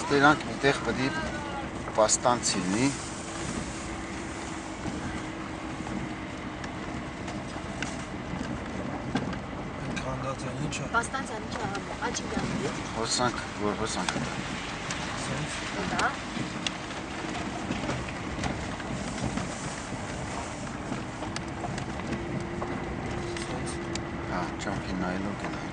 Իրանք միտեղ պտի պաստանց լինի։ Պաստանցյան ինչ աչիլյան է։ Հոսանք, որ հոսանք է։ Դա։ Հա, ճամփին նայելով գնա։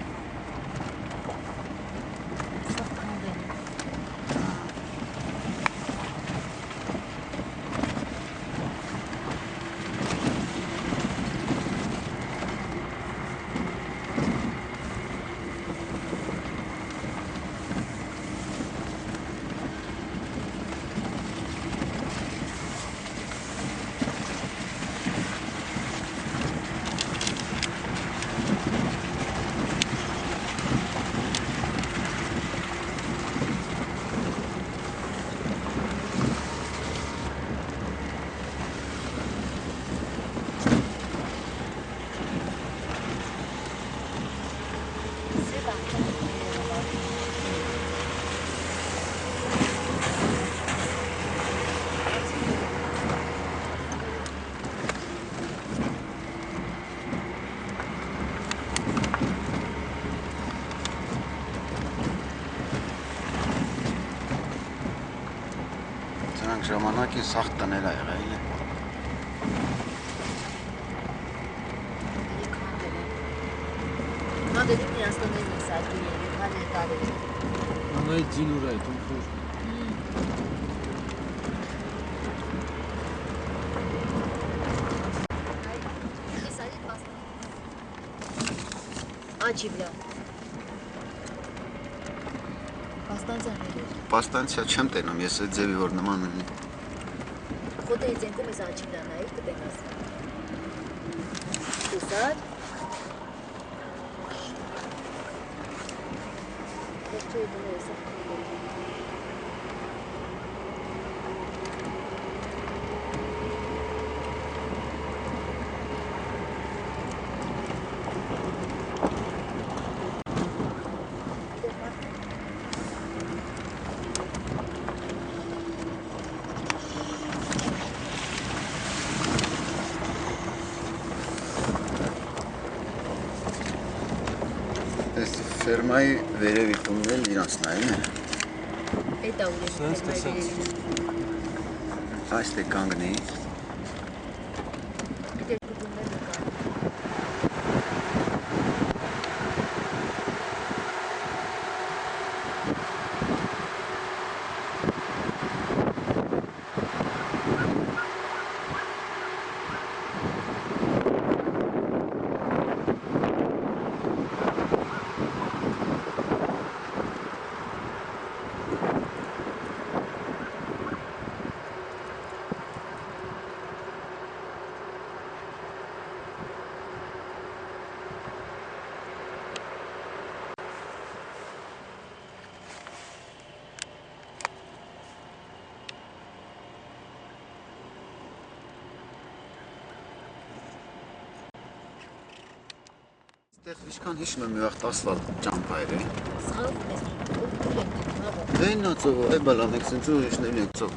Ժամանակի սաղ տներ է եղել է։ Մադերին իրաստաներին է սարկին է, հան է կարել։ Անայի ձինուր այդ ունքոր։ Աչիվլա։ Պաստանցյան է։ Պաստանցյա չեմ տենում, ես այդ ձևի որ նման ունի։ Խոտեից ենքում ես աչիվլան այր կտենաս։ Կուսար։ Ես չոյ դնը ես Ֆերմայի վերևի տունն էլ իրանց նայում է։ Էդ է ուրեմն ֆերմայի վերևի։ Այստե կանգնի։ Ինչքան հիշում եմ մի վաղ ասֆալտ ճամփայր է։ Դեն ծով, այ բալա մեկ սենց ու իշնել ենք ծով։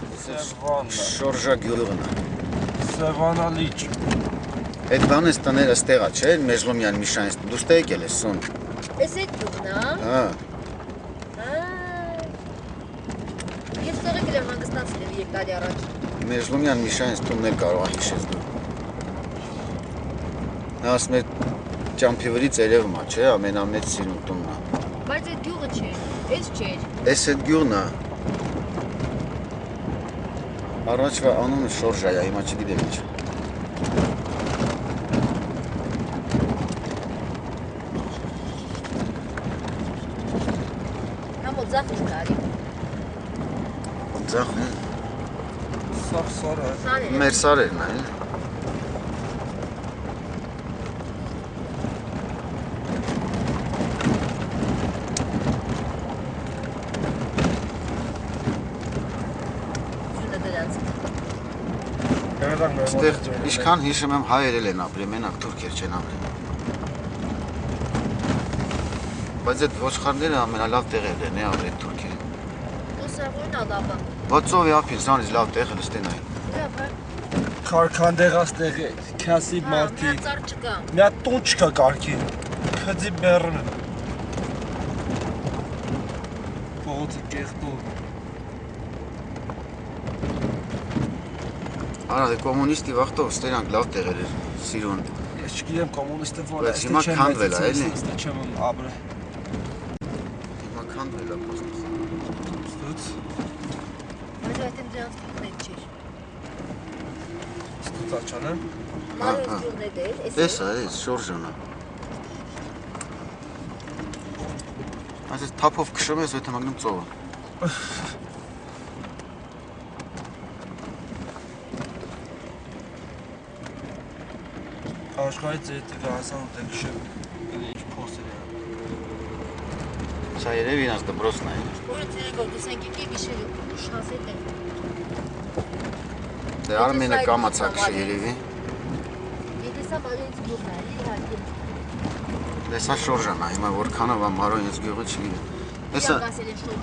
Շորժա գյուղն է։ Սևանա լիճ։ Այդ բանը տները ստեղա չէ, Մեժլոմյան Միշանից դու ստե եկել ես սոն։ Էս այդ գյուղն է։ Հա։ Ես ստեղ եկել եմ հանգստացել եմ 3 տարի առաջ։ Մեժլոմյան Միշանից տունն էլ կարող է հիշես դու։ Նա ասում է ճամփի վրից երևում է, չէ, ամենամեծ սիրուն տունն է։ Բայց այդ գյուղը չէ, էս չէր։ Էս այդ գյուղն է։ Առաջվա անունը Շորժա է, հիմա չգիտեմ ինչ։ Համ ու ձախ ինչ կարի։ Ձախ է։ Սաղ սարը։ Մեր սարերն է, Այստեղ ինչքան հիշում եմ հայերել են ապրի, մենակ թուրքեր չեն ապրի։ Բայց այդ ոչխարները ամենալավ տեղերն են ապրի թուրքերին։ Սավորն ալապա։ Ոցով յապին սանից լավ տեղը լստենայի։ Հա, Քարքանդեղած տեղի քասի մարտի։ Մի ծառ չկա։ Մի հատ տուն չկա կարգի։ Քծի բեռնը։ Փողոցը կեղտո։ Արա դե կոմունիստի վաղտով ստերանք լավ տեղեր էր սիրուն։ Ես չգիտեմ կոմունիստը որ Բայց հիմա քանդվել է, էլի։ Ստե չեմ ապրե։ Հիմա քանդվել է պոստը։ Ստուց։ Բայց այդ եմ դրանց կուտներ չէր։ Ստուց աչանը։ Մարոս գյուղն է դեր, Տեսա, էս շորժանա։ Այս թափով քշում ես, այդ մագնում ծովը։ Աշխարհից այդ գասան ու տեքշը ինչ փոսեր է։ Սա երևի ինձ դպրոցն է։ Որը ցերեկով դուսենք եկի գիշեր շանսետ է։ Դե Արմենը կամացակ չի երևի։ Եթե սա Մարոյից գյուղն է, իհարկե։ Դե սա շորժանա, հիմա որքանով է Մարոյից գյուղը չգիտեմ։ Հեսա Ասել են շուտ։